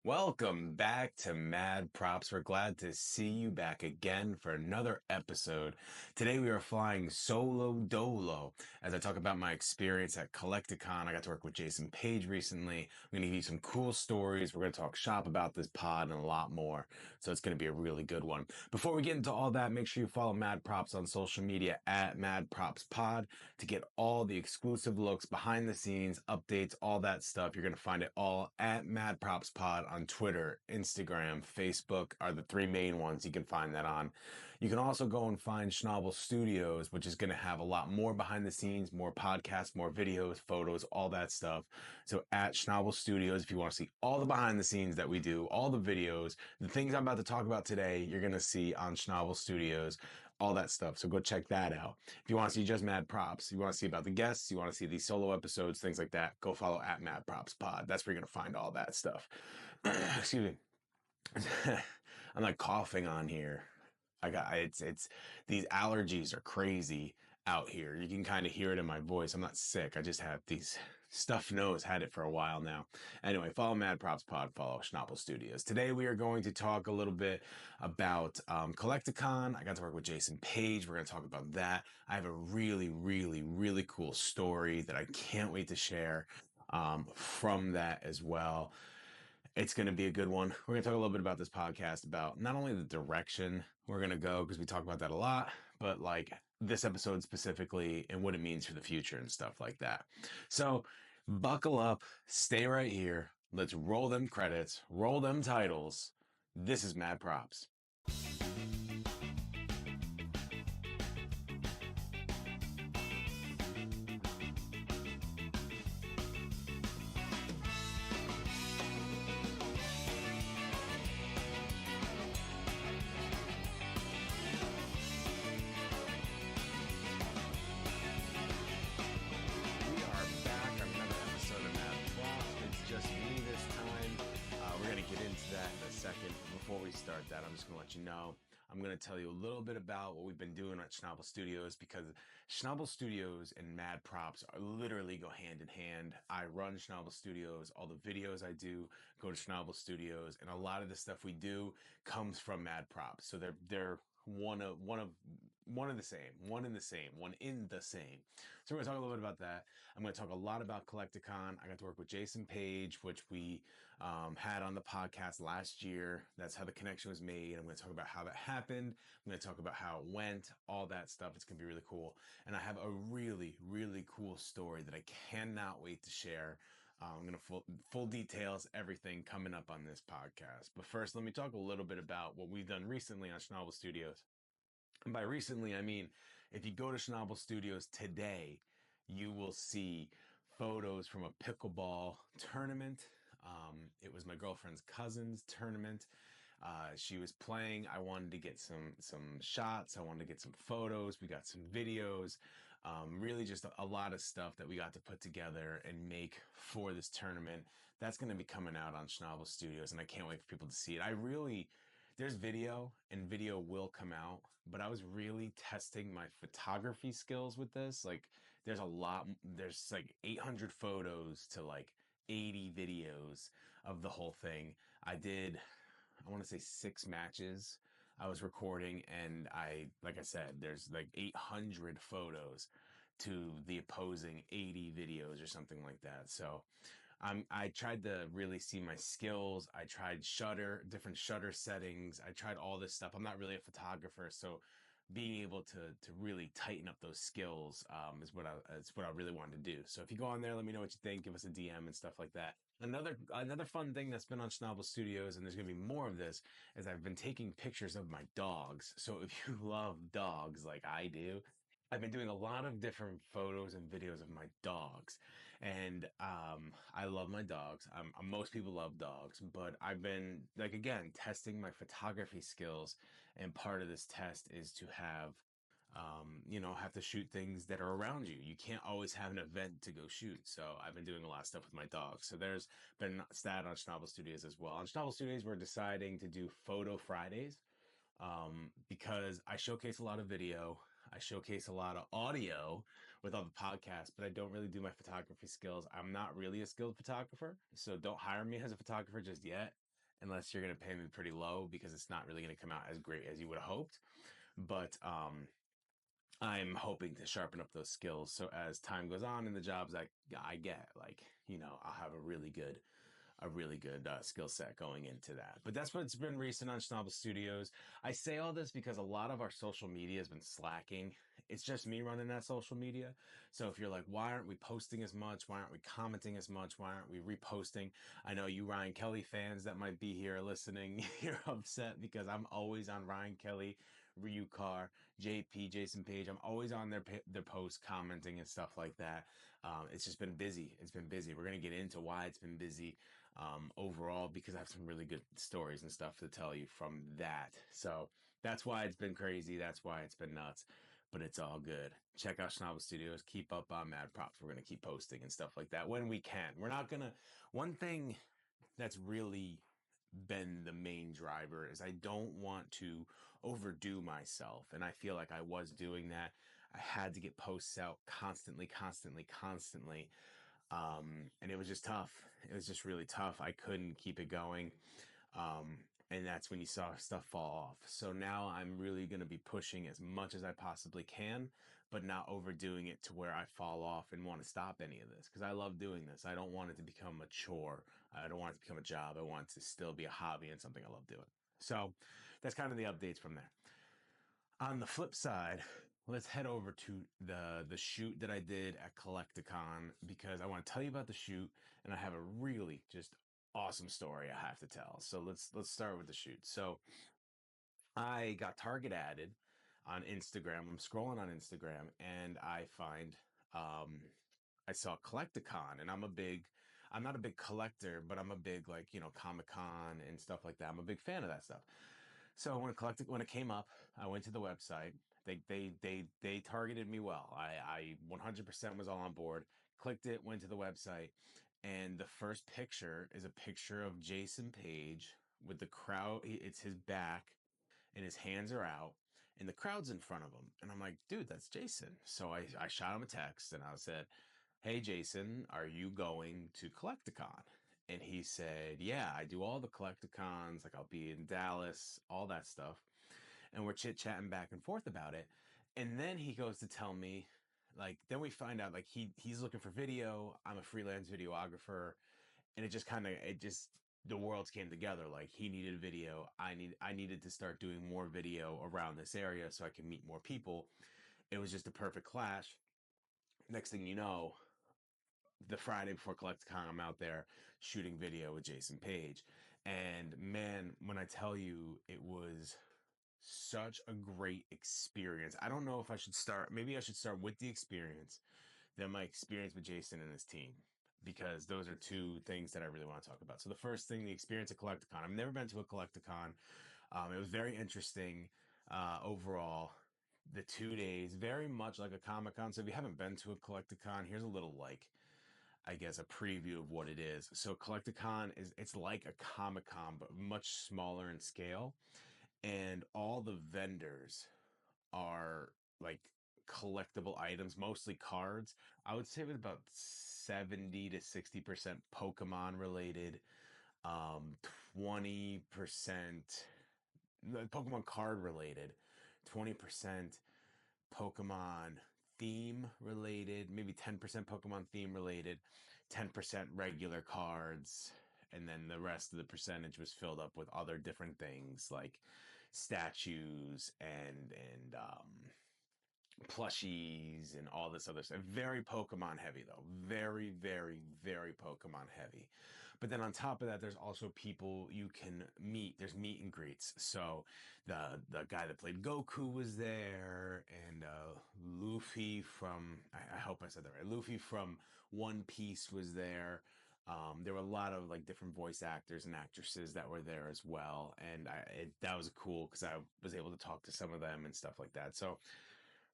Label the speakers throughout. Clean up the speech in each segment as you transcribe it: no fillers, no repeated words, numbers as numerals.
Speaker 1: Welcome back to Mad Props. We're glad to see you back again for another episode. Today we are flying solo dolo as I talk about my experience at Collectacon. I got to work with Jason Paige recently. I'm going to give you some cool stories. We're going to talk shop about this pod and a lot more. So it's going to be a really good one. Before we get into all that, make sure you follow Mad Props on social media at Mad Props Pod to get all the exclusive looks, behind the scenes, updates, all that stuff. You're going to find it all at Mad Props Pod on Twitter, Instagram, Facebook are the three main ones you can find that on. You can also go and find Schnabel Studios, which is going to have a lot more behind the scenes, more podcasts, more videos, photos, all that stuff. So at Schnabel Studios, if you want to see all the behind the scenes that we do, all the videos, the things I'm about to talk about today, you're going to see on Schnabel Studios, all that stuff. So go check that out. If you want to see just Mad Props, you want to see about the guests, you want to see these solo episodes, things like that, go follow at Mad Props Pod. That's where you're going to find all that stuff. Excuse me. I'm like coughing on here. It's these allergies are crazy out here. You can kind of hear it in my voice. I'm not sick. I just have these stuffed nose, had it for a while now. Anyway, follow Mad Props Pod, follow Schnabel Studios. Today we are going to talk a little bit about Collectacon. I got to work with Jason Paige. We're going to talk about that. I have a really cool story that I can't wait to share from that as well. It's going to be a good one. We're going to talk a little bit about this podcast about not only the direction we're going to go, because we talk about that a lot, but like this episode specifically and what it means for the future and stuff like that. So buckle up, stay right here. Let's roll them credits, roll them titles. This is Mad Props. Second, before we start that, I'm just going to let you know, I'm going to tell you a little bit about what we've been doing at Schnabel Studios, because Schnabel Studios and Mad Props are literally go hand in hand. I run Schnabel Studios. All the videos I do go to Schnabel Studios, and a lot of the stuff we do comes from Mad Props. So they're one in the same. So we're going to talk a little bit about that. I'm going to talk a lot about Collectacon. I got to work with Jason Paige, which we had on the podcast last year. That's how the connection was made. I'm going to talk about how that happened. I'm going to talk about how it went, all that stuff. It's going to be really cool. And I have a really cool story that I cannot wait to share. I'm going to full details, everything coming up on this podcast. But first, let me talk a little bit about what we've done recently on Schnabel Studios. And by recently, I mean, if you go to Schnabel Studios today, you will see photos from a pickleball tournament. It was my girlfriend's cousin's tournament. She was playing. I wanted to get some shots. I wanted to get some photos. We got some videos. Really just a lot of stuff that we got to put together and make for this tournament. That's going to be coming out on Schnabel Studios, and I can't wait for people to see it. There's video, and video will come out, but I was really testing my photography skills with this. Like, there's like 800 photos to like 80 videos of the whole thing. I want to say 6 matches I was recording, and like I said, there's like 800 photos to the opposing 80 videos or something like that. So I tried to really see my skills. I tried different shutter settings. I tried all this stuff. I'm not really a photographer, so being able to really tighten up those skills is what I really wanted to do. So if you go on there, let me know what you think. Give us a DM and stuff like that. Another fun thing that's been on Schnabel Studios, and there's gonna be more of this, is I've been taking pictures of my dogs. So if you love dogs like I do, I've been doing a lot of different photos and videos of my dogs, and I love my dogs. Most people love dogs, but I've been, like, again, testing my photography skills, and part of this test is to have to shoot things that are around you. You can't always have an event to go shoot. So I've been doing a lot of stuff with my dogs. So there's been stat on Schnabel Studios as well. On Schnabel Studios, we're deciding to do Photo Fridays because I showcase a lot of video. I showcase a lot of audio with all the podcasts, but I don't really do my photography skills. I'm not really a skilled photographer, so don't hire me as a photographer just yet. unless you're going to pay me pretty low because it's not really going to come out as great as you would have hoped. But I'm hoping to sharpen up those skills so as time goes on in the jobs I get, like, I'll have a really good skill set going into that. But that's what's been recent on Schnabel Studios. I say all this because a lot of our social media has been slacking. It's just me running that social media. So if you're like, why aren't we posting as much? Why aren't we commenting as much? Why aren't we reposting? I know you Ryan Kelly fans that might be here listening, you're upset because I'm always on Ryan Kelly, Ryu Carr, JP, Jason Paige. I'm always on their posts commenting and stuff like that. It's just been busy. It's been busy. We're going to get into why it's been busy overall, because I have some really good stories and stuff to tell you from that. So that's why it's been crazy. That's why it's been nuts. But it's all good. Check out Schnabel Studios. Keep up on Mad Props. We're going to keep posting and stuff like that when we can. We're not going to. One thing that's really been the main driver is I don't want to overdo myself. And I feel like I was doing that. I had to get posts out constantly, constantly, constantly. And it was just tough. It was just really tough. I couldn't keep it going. And that's when you saw stuff fall off. So now I'm really going to be pushing as much as I possibly can, but not overdoing it to where I fall off and want to stop any of this, because I love doing this. I don't want it to become a chore. I don't want it to become a job. I want it to still be a hobby and something I love doing. So that's kind of the updates from there. On the flip side, let's head over to the shoot that I did at Collectacon, because I want to tell you about the shoot, and I have a really just awesome story I have to tell. So let's start with the shoot. So I got target added on Instagram. I'm scrolling on Instagram and I find um I saw Collectacon, and I'm not a big collector, but I'm a big, like, Comic-Con and stuff like that. I'm a big fan of that stuff. So when it came up, I went to the website. They targeted me well. I 100% was all on board. Clicked it, went to the website, and the first picture is a picture of Jason Paige with the crowd. It's his back, and his hands are out, and the crowd's in front of him. And I'm like, dude, that's Jason. So I shot him a text and I said, hey, Jason, are you going to Collectacon? And he said, yeah, I do all the Collectacons. Like, I'll be in Dallas, all that stuff. And we're chit chatting back and forth about it. And then he goes to tell me, like, then we find out, like, he's looking for video. I'm a freelance videographer. And the worlds came together. Like, he needed video. I needed to start doing more video around this area so I can meet more people. It was just a perfect clash. Next thing you know, the Friday before Collecticon, I'm out there shooting video with Jason Paige. And man, when I tell you, it was such a great experience. I don't know if I should start, maybe I should start with the experience, then my experience with Jason and his team, because those are two things that I really want to talk about. So the first thing, the experience at Collecticon. I've never been to a Collecticon. It was very interesting overall. The 2 days, very much like a Comic Con. So if you haven't been to a Collecticon, here's a little, like, I guess, a preview of what it is. So Collecticon it's like a Comic Con, but much smaller in scale. And all the vendors are like collectible items, mostly cards. I would say with about 70 to 60% Pokemon related, 20% Pokemon card related, 20% Pokemon theme related, maybe 10% Pokemon theme related, 10% regular cards, and then the rest of the percentage was filled up with other different things like statues and plushies and all this other stuff. Very Pokemon heavy though. Very, very, very Pokemon heavy. But then on top of that, there's also people you can meet. There's meet and greets. So the guy that played Goku was there, and Luffy from I hope I said that right. Luffy from One Piece was there. There were a lot of, like, different voice actors and actresses that were there as well, and that was cool because I was able to talk to some of them and stuff like that. So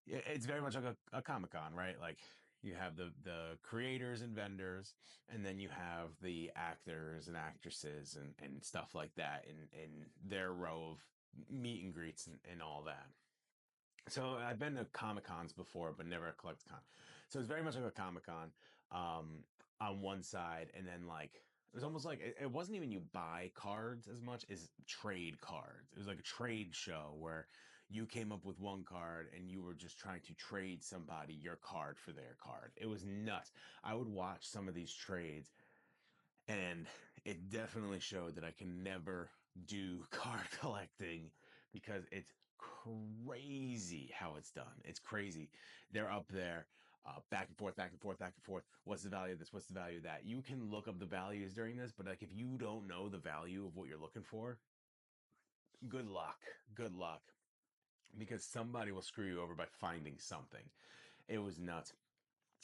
Speaker 1: it's very much like a Comic Con, right? Like, you have the creators and vendors, and then you have the actors and actresses and stuff like that in their row of meet and greets and all that. So I've been to Comic Cons before, but never a Collecticon. So it's very much like a Comic Con on one side, and then, like, It was almost like it wasn't even you buy cards as much as trade cards. It was like a trade show where you came up with one card and you were just trying to trade somebody your card for their card. It was nuts. I would watch some of these trades, and it definitely showed that I can never do card collecting because it's crazy how it's done. It's crazy. They're up there, back and forth, back and forth, back and forth. What's the value of this? What's the value of that? You can look up the values during this, but like if you don't know the value of what you're looking for, good luck. Good luck. Because somebody will screw you over by finding something. It was nuts.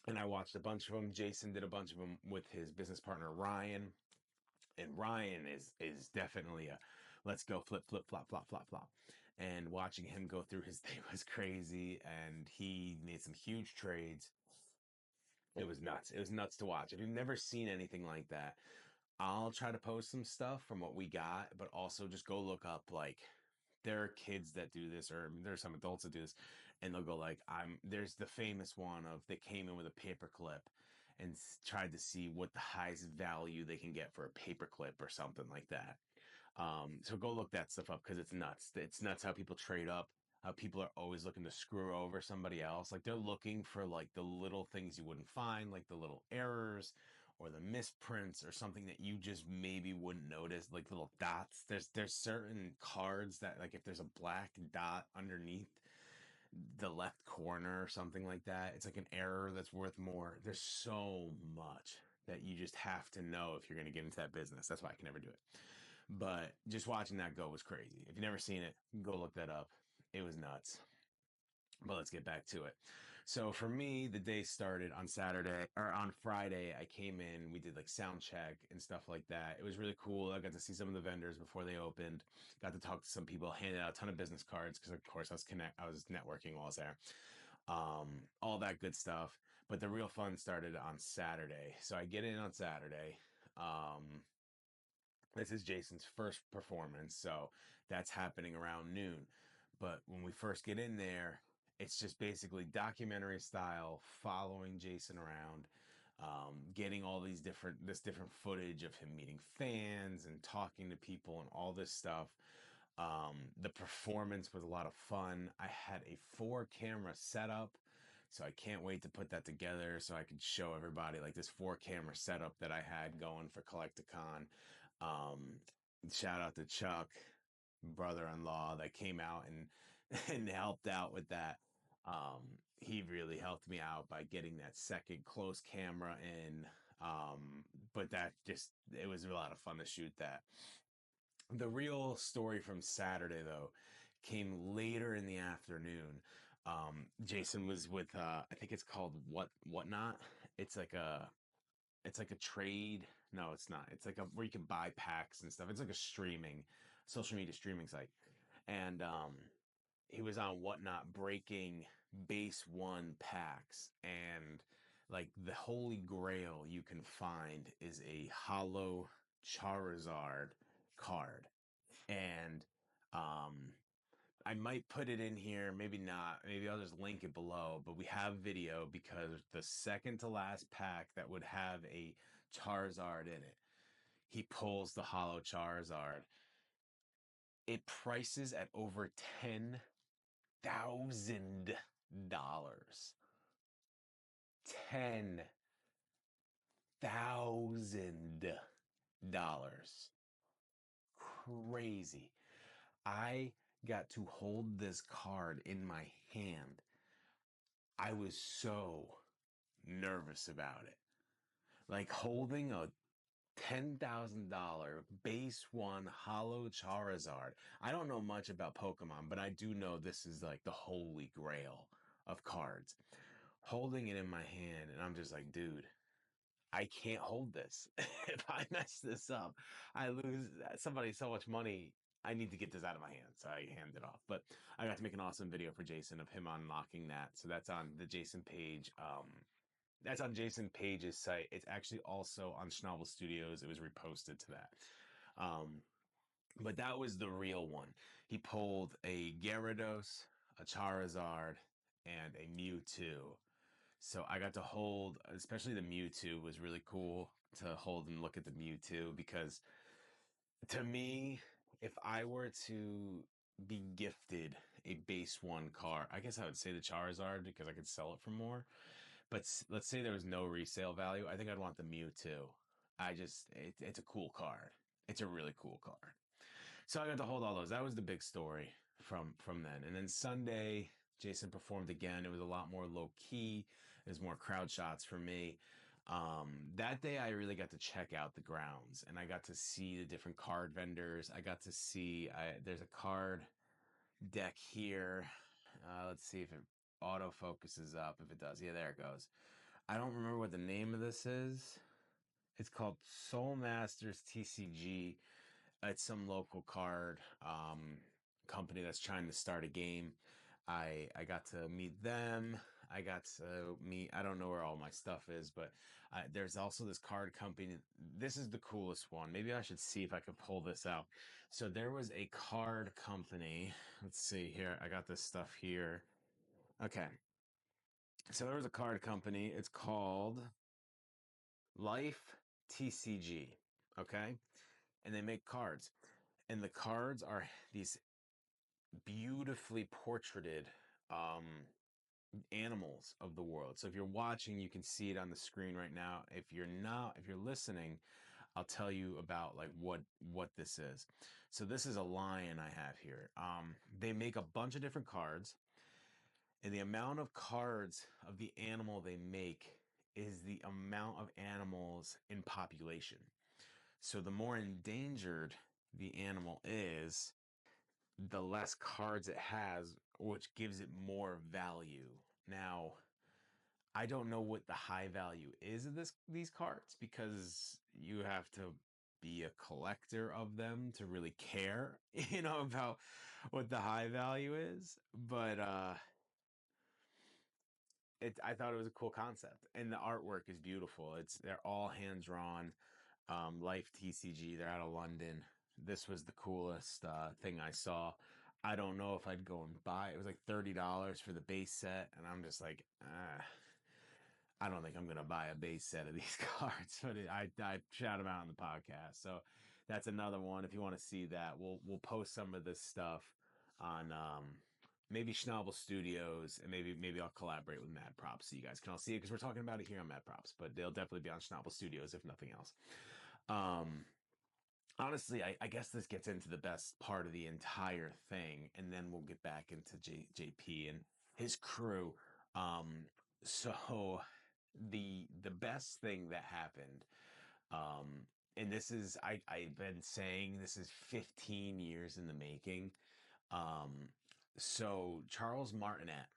Speaker 1: And I watched a bunch of them. Jason did a bunch of them with his business partner Ryan, and Ryan is definitely a let's go flip flip flop flop flop flop. And watching him go through his thing was crazy, and he made some huge trades. It was nuts. It was nuts to watch. If you've never seen anything like that, I'll try to post some stuff from what we got, but also just go look up like there are kids that do this, or there's some adults that do this, and they'll go like, there's the famous one of they came in with a paper clip and tried to see what the highest value they can get for a paper clip or something like that. So go look that stuff up because it's nuts. It's nuts how people trade up, how people are always looking to screw over somebody else. Like they're looking for like the little things you wouldn't find, like the little errors or the misprints or something that you just maybe wouldn't notice, like little dots. There's certain cards that like if there's a black dot underneath the left corner or something like that, it's like an error that's worth more. There's so much that you just have to know if you're going to get into that business. That's why I can never do it. But just watching that go was crazy. If you've never seen it, go look that up. It was nuts. But let's get back to it. So for me, the day started on Saturday or on Friday. I came in, we did like sound check and stuff like that. It was really cool. I got to see some of the vendors before they opened. Got to talk to some people, handed out a ton of business cards because of course I was networking while I was there. All that good stuff. But the real fun started on Saturday. So I get in on Saturday. This is Jason's first performance, so that's happening around noon. But when we first get in there, it's just basically documentary style, following Jason around, getting all this different footage of him meeting fans and talking to people and all this stuff. The performance was a lot of fun. I had a 4 camera setup, so I can't wait to put that together so I could show everybody like this 4 camera setup that I had going for Collectacon. Um, Shout out to Chuck, brother-in-law, that came out and and helped out with that. He really helped me out by getting that second close camera in. But that just it was a lot of fun to shoot that. The real story from Saturday though came later in the afternoon. Jason was with I think it's called Whatnot. It's like a it's like a trade. No, it's not. It's like a where you can buy packs and stuff. It's like a streaming, social media streaming site. And he was on Whatnot breaking base one packs. And like the holy grail you can find is a Holo Charizard card. And um I might put it in here, maybe not. Maybe I'll just link it below. But we have video because the second to last pack that would have a Charizard in it, he pulls the Holo Charizard. It prices at over $10,000. $10,000. Crazy. I got to hold this card in my hand. I was so nervous about it. Like holding a $10,000 base one Holo Charizard. I don't know much about Pokemon, but I do know this is like the holy grail of cards. Holding it in my hand, and I'm just like, dude, I can't hold this. If I mess this up, I lose somebody so much money. I need to get this out of my hand. So I hand it off. But I got to make an awesome video for Jason of him unlocking that. So that's on the Jason Paige. That's on Jason Paige's site. It's actually also on Schnabel Studios. It was reposted to that. But that was the real one. He pulled a Gyarados, a Charizard, and a Mewtwo. So I got to hold, especially the Mewtwo was really cool to hold and look at the Mewtwo, because to me, if I were to be gifted a base one card, I guess I would say the Charizard because I could sell it for more. But let's say there was no resale value. I think I'd want the Mewtwo. It's a cool card. It's a really cool card. So I got to hold all those. That was the big story from then. And then Sunday, Jason performed again. It was a lot more low key. There's more crowd shots for me. That day, I really got to check out the grounds, and I got to see the different card vendors. I got to see there's a card deck here. Let's see if it auto focuses up. If it does, yeah, there it goes. I don't remember what the name of this is. It's called Soul Masters TCG. It's some local card company that's trying to start a game. I got to meet them. I got to meet. I don't know where all my stuff is, but there's also this card company. This is the coolest one. Maybe I should see if I could pull this out. So there was a card company. Let's see here. I got this stuff here. Okay. So there was a card company. It's called Life TCG. Okay. And they make cards. And the cards are these beautifully portraited animals of the world. So if you're watching, you can see it on the screen right now. If you're not, if you're listening, I'll tell you about like what this is. So this is a lion I have here. They make a bunch of different cards, and the amount of cards of the animal they make is the amount of animals in population. So the more endangered the animal is, the less cards it has, which gives it more value. Now, I don't know what the high value is of these cards, because you have to be a collector of them to really care, about what the high value is. But I thought it was a cool concept, and the artwork is beautiful. They're all hand drawn. Life TCG. They're out of London. This was the coolest thing I saw. I don't know if I'd go and buy it. It was like $30 for the base set, and I'm just like, I don't think I'm gonna buy a base set of these cards. But I shout them out on the podcast. So that's another one. If you want to see that, we'll post some of this stuff on maybe Schnabel Studios, and maybe I'll collaborate with Mad Props so you guys can all see it, because we're talking about it here on Mad Props, but they'll definitely be on Schnabel Studios if nothing else. Honestly, I guess this gets into the best part of the entire thing, and then we'll get back into JP and his crew. Um, so the best thing that happened, and this is I've been saying this is 15 years in the making. Um, so Charles Martinet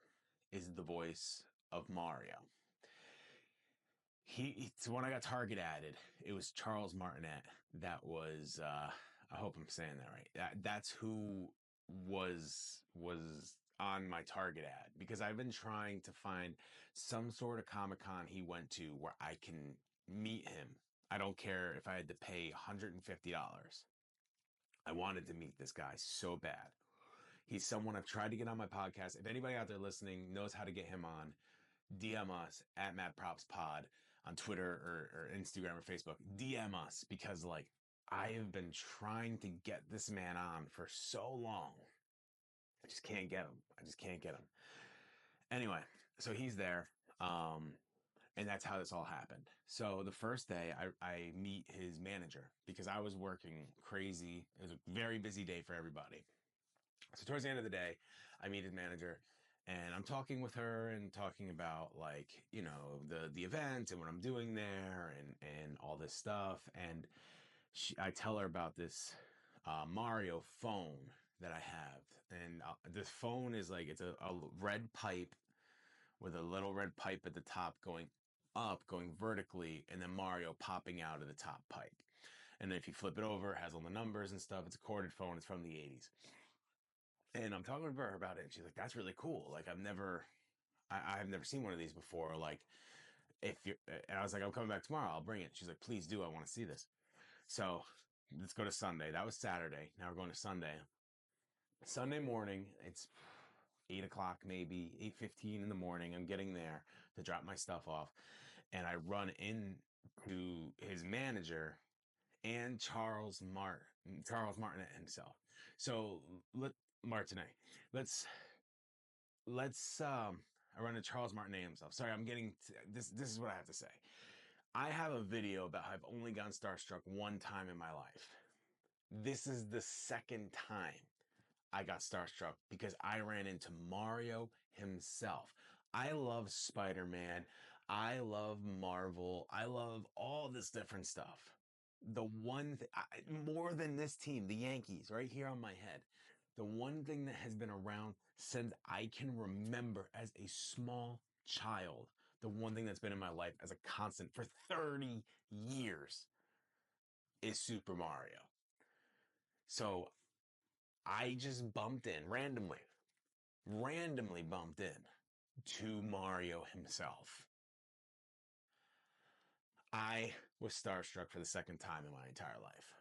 Speaker 1: is the voice of Mario. It's when I got Target added, it was Charles Martinet that was I hope I'm saying that right. That's who was on my Target ad, because I've been trying to find some sort of Comic-Con he went to where I can meet him. I don't care if I had to pay $150. I wanted to meet this guy so bad. He's someone I've tried to get on my podcast. If anybody out there listening knows how to get him on, DM us at Mad Props Pod on Twitter or Instagram or Facebook. DM us, because like I have been trying to get this man on for so long. I just can't get him. I just can't get him. Anyway, so he's there. And that's how this all happened. So the first day I meet his manager, because I was working crazy. It was a very busy day for everybody. So towards the end of the day, I meet his manager, and I'm talking with her and talking about like, the event and what I'm doing there and all this stuff. And I tell her about this Mario phone that I have. And this phone is like, it's a red pipe with a little red pipe at the top going up, going vertically, and then Mario popping out of the top pipe. And then if you flip it over, it has all the numbers and stuff. It's a corded phone. It's from the 80s. And I'm talking to her about it, and she's like, "That's really cool. Like, I've never seen one of these before. Like, if you," and I was like, "I'm coming back tomorrow. I'll bring it." She's like, "Please do. I want to see this." So let's go to Sunday. That was Saturday. Now we're going to Sunday. Sunday morning. It's 8 o'clock, maybe 8:15 in the morning. I'm getting there to drop my stuff off, and I run in to his manager and Charles Martinet himself. So let Martinet. Let's I run to Charles Martinet himself. Sorry, I'm getting this. This is what I have to say. I have a video about how I've only gone starstruck one time in my life. This is the second time I got starstruck because I ran into Mario himself. I love Spider-Man. I love Marvel. I love all this different stuff. The one more than this team, the Yankees, right here on my head. The one thing that has been around since I can remember as a small child, the one thing that's been in my life as a constant for 30 years is Super Mario. So I just bumped in randomly bumped in to Mario himself. I was starstruck for the second time in my entire life.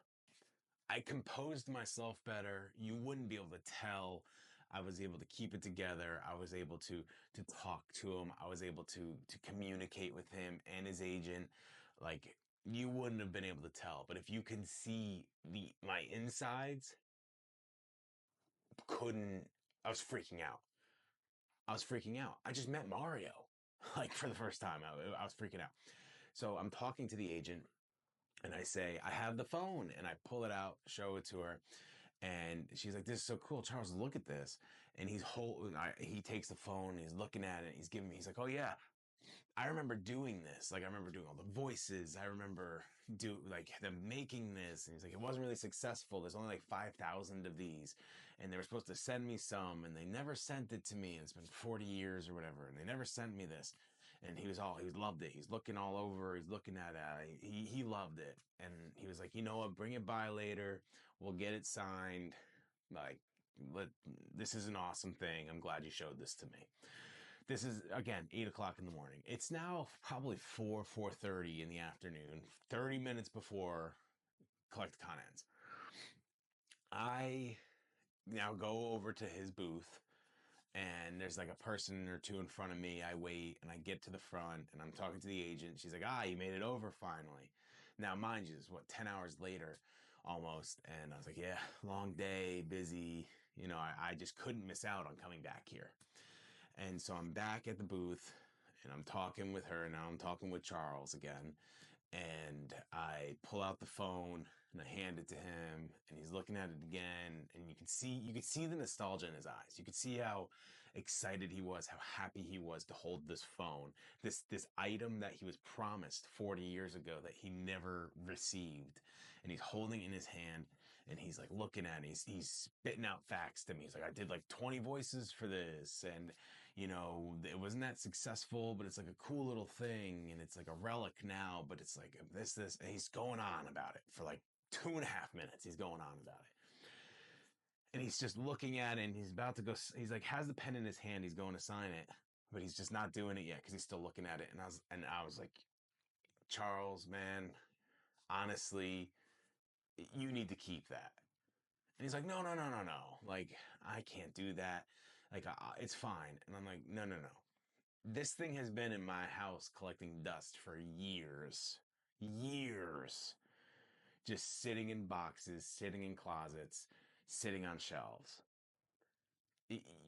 Speaker 1: I composed myself better. You wouldn't be able to tell. I was able to keep it together. I was able to talk to him. I was able to communicate with him and his agent. Like you wouldn't have been able to tell. But if you can see my insides, couldn't I was freaking out. I was freaking out. I just met Mario, like for the first time. I was freaking out. So I'm talking to the agent and I say, I have the phone. And I pull it out, show it to her. And she's like, this is so cool. Charles, look at this. And he takes the phone, he's looking at it. He's like, oh yeah, I remember doing this. Like I remember doing all the voices. I remember like them making this. And he's like, it wasn't really successful. There's only like 5,000 of these. And they were supposed to send me some and they never sent it to me. And it's been 40 years or whatever. And they never sent me this. And he loved it. He's looking all over. He's looking at it. He loved it. And he was like, you know what? Bring it by later. We'll get it signed. Like, this is an awesome thing. I'm glad you showed this to me. This is again 8 o'clock in the morning. It's now probably 4:30 in the afternoon, 30 minutes before Collectacon ends. I now go over to his booth and there's like a person or two in front of me. I wait and I get to the front and I'm talking to the agent. She's like, you made it over finally. Now, mind you, it's 10 hours later almost. And I was like, yeah, long day, busy. You know, I just couldn't miss out on coming back here. And so I'm back at the booth and I'm talking with her. Now I'm talking with Charles again. And I pull out the phone and I hand it to him and he's looking at it again. And you could see the nostalgia in his eyes. You could see how excited he was, how happy he was to hold this phone, this item that he was promised 40 years ago that he never received. And he's holding it in his hand and he's like looking at it. He's spitting out facts to me. He's like, I did like 20 voices for this. And you know, it wasn't that successful, but it's like a cool little thing and it's like a relic now, but it's like this, and he's going on about it for like 2.5 minutes. He's going on about it. And he's just looking at it and he's about to go, he's like, has the pen in his hand. He's going to sign it, but he's just not doing it yet because he's still looking at it. And I was like, Charles, man, honestly, you need to keep that. And he's like, no. Like, I can't do that. Like, it's fine. And I'm like, no. This thing has been in my house collecting dust for years. Years. Just sitting in boxes, sitting in closets, sitting on shelves.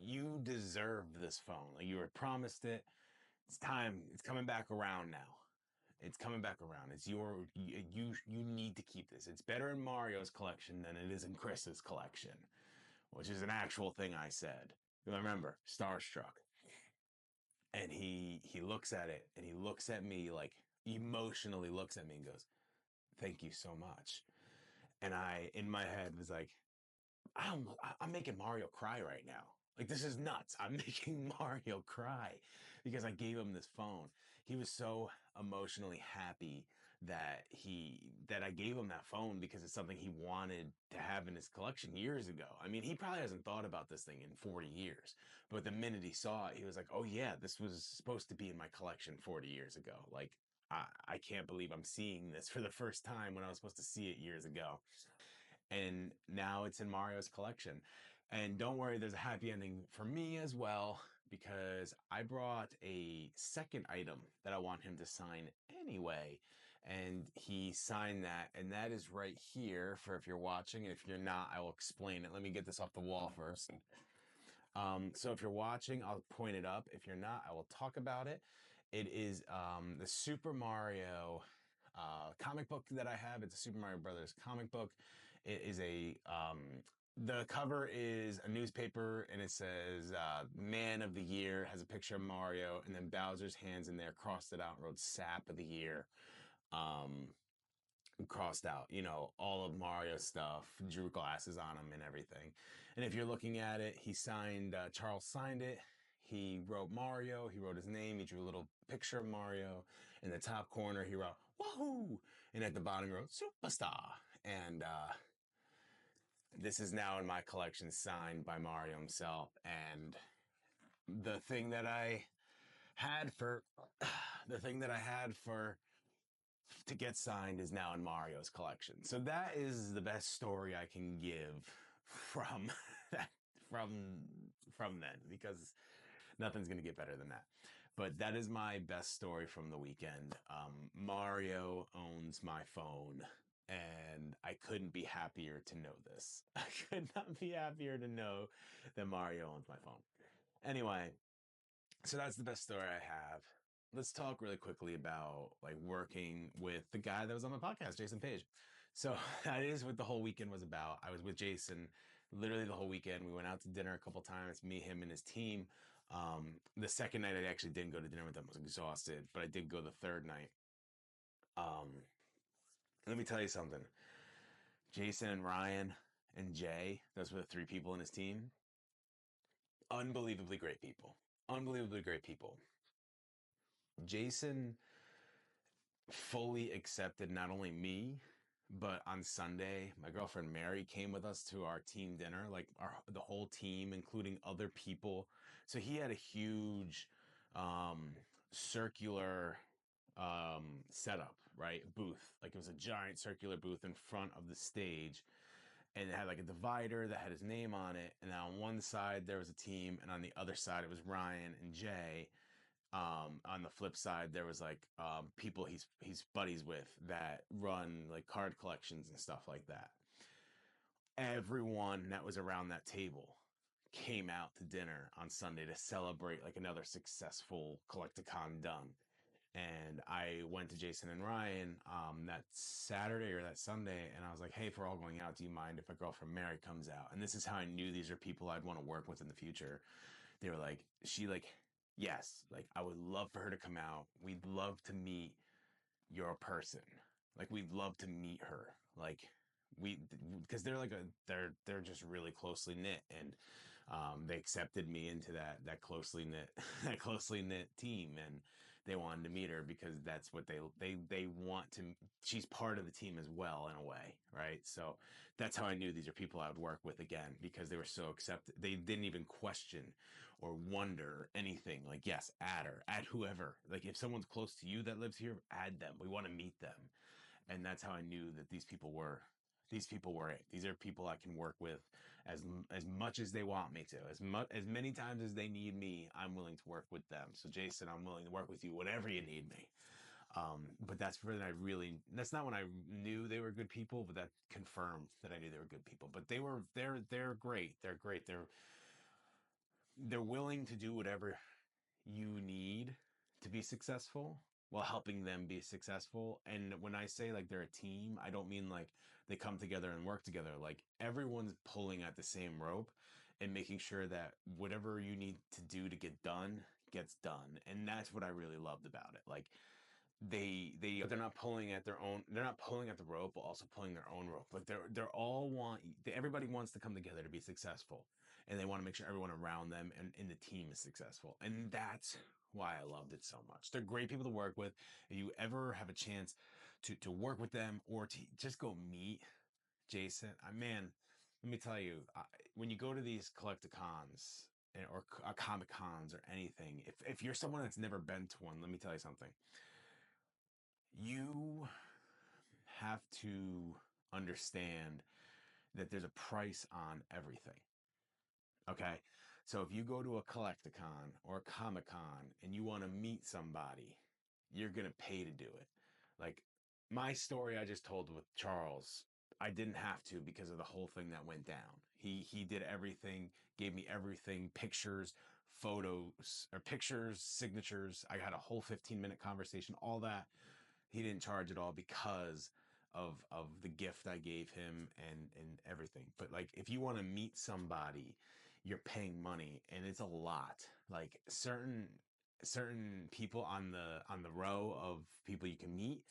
Speaker 1: You deserve this phone. Like you were promised it. It's time. It's coming back around now. It's coming back around. It's you need to keep this. It's better in Mario's collection than it is in Chris's collection, which is an actual thing I said. Remember, starstruck. And he looks at it and he looks at me like emotionally looks at me and goes, thank you so much. And I in my head was like, I'm making Mario cry right now. Like this is nuts. I'm making Mario cry because I gave him this phone. He was so emotionally happy that I gave him that phone because it's something he wanted to have in his collection years ago. I mean, he probably hasn't thought about this thing in 40 years, but the minute he saw it, he was like, "Oh yeah, this was supposed to be in my collection 40 years ago." Like I can't believe I'm seeing this for the first time when I was supposed to see it years ago. And now it's in Mario's collection. And don't worry, there's a happy ending for me as well, because I brought a second item that I want him to sign anyway. and he signed that, and that is right here for if you're watching. If you're not, I will explain it. Let me get this off the wall first. So if you're watching, I'll point it up. If you're not, I will talk about it. It is the Super Mario comic book that I have. It's a Super Mario Brothers comic book. It is the cover is a newspaper, and it says Man of the Year, has a picture of Mario, and then Bowser's hands in there, crossed it out and wrote Sap of the Year. Um, Crossed out, all of Mario's stuff, drew glasses on him and everything. And if you're looking at it, he signed, Charles signed it. He wrote Mario, he wrote his name, he drew a little picture of Mario. In the top corner, he wrote, Wahoo! And at the bottom, he wrote, Superstar. And this is now in my collection, signed by Mario himself. And the thing that I had for, the thing that I had for, to get signed is now in Mario's collection. So that is the best story I can give from that, from then, because nothing's going to get better than that. But that is my best story from the weekend. Mario owns my phone, and I couldn't be happier to know this. I could not be happier to know that Mario owns my phone. Anyway, so that's the best story I have. Let's talk really quickly about like working with the guy that was on my podcast, Jason Paige. So that is what the whole weekend was about. I was with Jason literally the whole weekend. We went out to dinner a couple times, me, him, and his team. The second night I actually didn't go to dinner with them. I was exhausted, but I did go the third night. Let me tell you something. Jason and Ryan and Jay, those were the three people in his team. Unbelievably great people. Unbelievably great people. Jason fully accepted not only me, but on Sunday, my girlfriend Mary came with us to our team dinner, like the whole team, including other people. So he had a huge um, circular setup, right? Booth. Like it was a giant circular booth in front of the stage. And it had like a divider that had his name on it. And on one side, there was a team. And on the other side, it was Ryan and Jay. On the flip side, there was like people he's buddies with that run like card collections and stuff like that. Everyone that was around that table came out to dinner on Sunday to celebrate like another successful Collectacon done. And I went to Jason and Ryan that Saturday or that Sunday, and I was like, "Hey, if we're all going out, do you mind if my girlfriend Mary comes out?" And this is how I knew these are people I'd want to work with in the future. They were like, yes, like I would love for her to come out. We'd love to meet your person. Like we'd love to meet her. Like because they're like they're just really closely knit, and they accepted me into that closely knit that closely knit team, and they wanted to meet her because that's what they want to. She's part of the team as well in a way, right? So that's how I knew these are people I would work with again, because they were so accepted. They didn't even question or wonder anything. Like, yes, add her, add whoever. Like if someone's close to you that lives here, add them. We want to meet them. And that's how I knew that these people were it. These are people I can work with as much as they want me to. As many times as they need me, I'm willing to work with them. So Jason, I'm willing to work with you whenever you need me. But that's when that's not when I knew they were good people, but that confirmed that I knew they were good people. But they're great. They're great. They're willing to do whatever you need to be successful while helping them be successful. And when I say like they're a team, I don't mean like they come together and work together. Like everyone's pulling at the same rope and making sure that whatever you need to do to get done gets done. And that's what I really loved about it. Like they're not pulling at their own, they're not pulling at the rope, but also pulling their own rope. Like everybody wants to come together to be successful, and they want to make sure everyone around them and in the team is successful. And that's why I loved it so much. They're great people to work with. If you ever have a chance to work with them or to just go meet Jason, man, let me tell you, when you go to these collecticons or comic cons or anything, if you're someone that's never been to one, let me tell you something. You have to understand that there's a price on everything. Okay. So if you go to a Collectacon or a Comic Con and you want to meet somebody, you're going to pay to do it. Like my story I just told with Charles, I didn't have to because of the whole thing that went down. He did everything, gave me everything, pictures, photos, or pictures, signatures. I had a whole 15-minute conversation, all that. He didn't charge at all because of the gift I gave him and everything. But like if you want to meet somebody, you're paying money and it's a lot. Like certain people on the row of people you can meet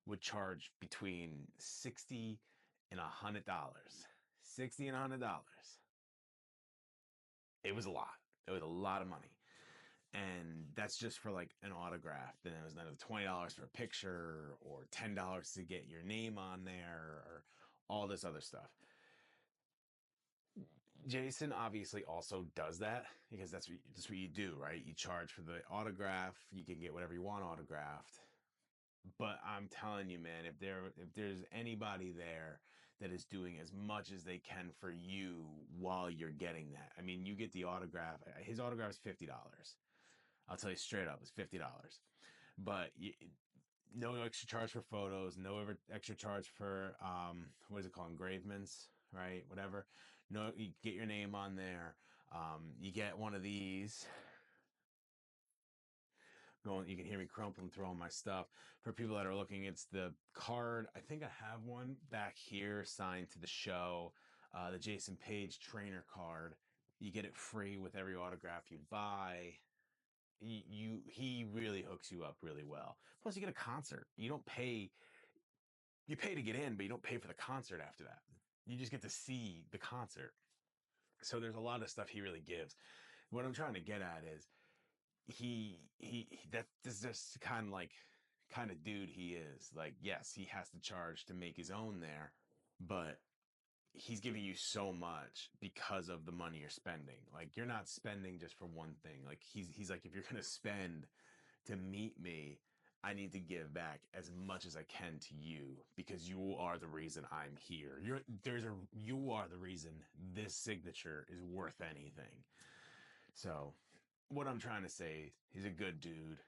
Speaker 1: would charge between $60 and $100. $60 and $100. It was a lot. It was a lot of money. And that's just for like an autograph. Then it was another $20 for a picture or $10 to get your name on there or all this other stuff. Jason obviously also does that because that's what you do, right? You charge for the autograph, you can get whatever you want autographed. But I'm telling you, man, if there's anybody there that is doing as much as they can for you while you're getting that. I mean, you get the autograph. His autograph is $50. I'll tell you straight up, it's $50. But no extra charge for photos, no extra charge for what is it called, engravements, right? Whatever. No, you get your name on there. You get one of these. Going, you can hear me crumpling through all my stuff. For people that are looking, it's the card. I think I have one back here signed to the show, the Jason Paige trainer card. You get it free with every autograph you buy. He really hooks you up really well. Plus, you get a concert. You don't pay. You pay to get in, but you don't pay for the concert after that. You just get to see the concert. So there's a lot of stuff he really gives. What I'm trying to get at is that this is just kind of dude he is. Like, yes, he has to charge to make his own there, but he's giving you so much because of the money you're spending. Like, you're not spending just for one thing. Like, he's like, if you're gonna spend to meet me, I need to give back as much as I can to you because you are the reason I'm here. You are the reason this signature is worth anything. So what I'm trying to say, he's a good dude.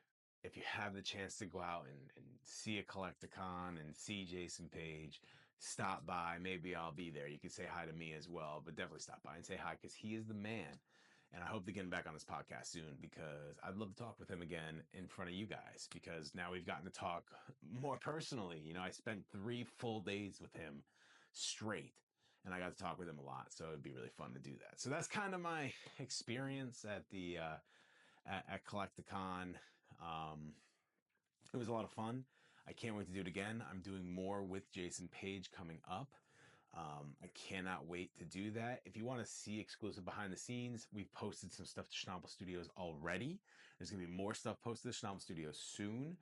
Speaker 1: If you have the chance to go out and see a Collectacon and see Jason Paige, stop by. Maybe I'll be there. You can say hi to me as well, but definitely stop by and say hi because he is the man. And I hope to get him back on this podcast soon because I'd love to talk with him again in front of you guys because now we've gotten to talk more personally. You know, I spent 3 full days with him straight and I got to talk with him a lot. So it'd be really fun to do that. So that's kind of my experience at the at Collectacon. Um, it was a lot of fun. I can't wait to do it again. I'm doing more with Jason Paige coming up. I cannot wait to do that. If you want to see exclusive behind the scenes, we've posted some stuff to Schnabel Studios already. There's going to be more stuff posted to Schnabel Studios soon.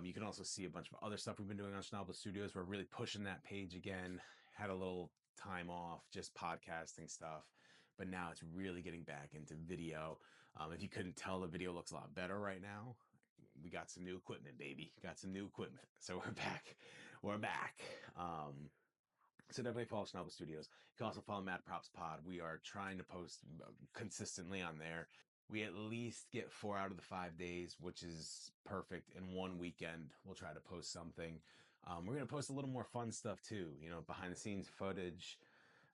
Speaker 1: You can also see a bunch of other stuff we've been doing on Schnabel Studios. We're really pushing that page again. Had a little time off, just podcasting stuff. But now it's really getting back into video. If you couldn't tell, the video looks a lot better right now. We got some new equipment, baby. Got some new equipment. So we're back. We're back. So definitely follow Schnabel Studios. You can also follow Mad Props Pod. We are trying to post consistently on there. We at least get 4 out of the 5 days, which is perfect. In one weekend, we'll try to post something. We're going to post a little more fun stuff too, you know, behind the scenes footage,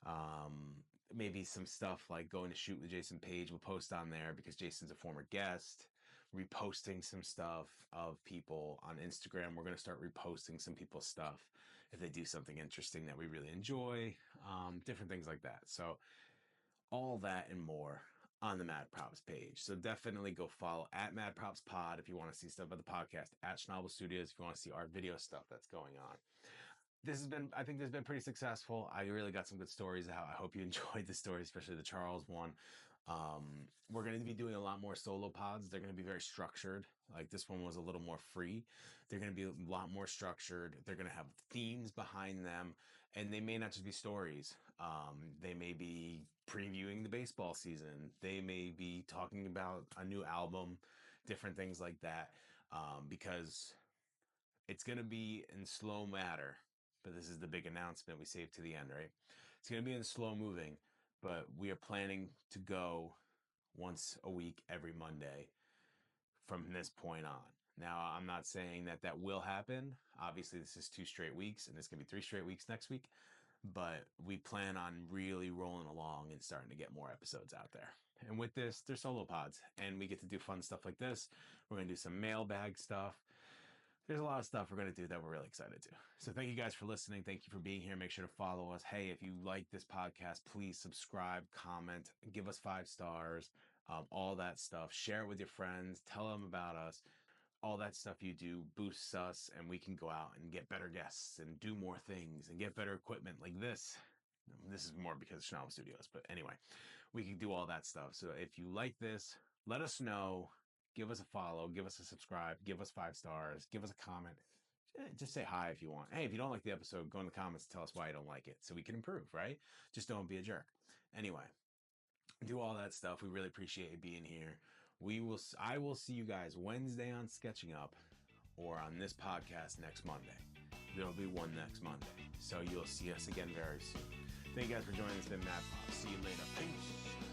Speaker 1: um, maybe some stuff like going to shoot with Jason Paige. We'll post on there because Jason's a former guest. Reposting some stuff of people on Instagram. We're going to start reposting some people's stuff if they do something interesting that we really enjoy, different things like that. So all that and more on the Mad Props page. So definitely go follow at Mad Props Pod if you want to see stuff about the podcast, at Schnabel Studios if you want to see our video stuff that's going on. I think this has been pretty successful. I really got some good stories out. I hope you enjoyed the story, especially the Charles one. We're going to be doing a lot more solo pods. They're going to be very structured. Like this one was a little more free. They're going to be a lot more structured. They're going to have themes behind them, and they may not just be stories. They may be previewing the baseball season. They may be talking about a new album, different things like that. Because it's going to be in slow matter, but this is the big announcement we saved to the end, right? It's going to be in slow moving, but we are planning to go once a week every Monday from this point on. Now, I'm not saying that that will happen. Obviously, this is 2 straight weeks, and it's going to be 3 straight weeks next week. But we plan on really rolling along and starting to get more episodes out there. And with this, they're solo pods, and we get to do fun stuff like this. We're going to do some mailbag stuff. There's a lot of stuff we're going to do that we're really excited to. So thank you guys for listening. Thank you for being here. Make sure to follow us. Hey, if you like this podcast, please subscribe, comment, give us 5 stars, all that stuff. Share it with your friends. Tell them about us. All that stuff you do boosts us, and we can go out and get better guests and do more things and get better equipment like this. This is more because of Schnabel Studios, but anyway, we can do all that stuff. So if you like this, let us know. Give us a follow, give us a subscribe, give us 5 stars, give us a comment. Just say hi if you want. Hey, if you don't like the episode, go in the comments and tell us why you don't like it so we can improve, right? Just don't be a jerk. Anyway, do all that stuff. We really appreciate you being here. I will see you guys Wednesday on Sketching Up or on this podcast next Monday. There'll be one next Monday. So you'll see us again very soon. Thank you guys for joining us. It's been Matt. See you later. Peace.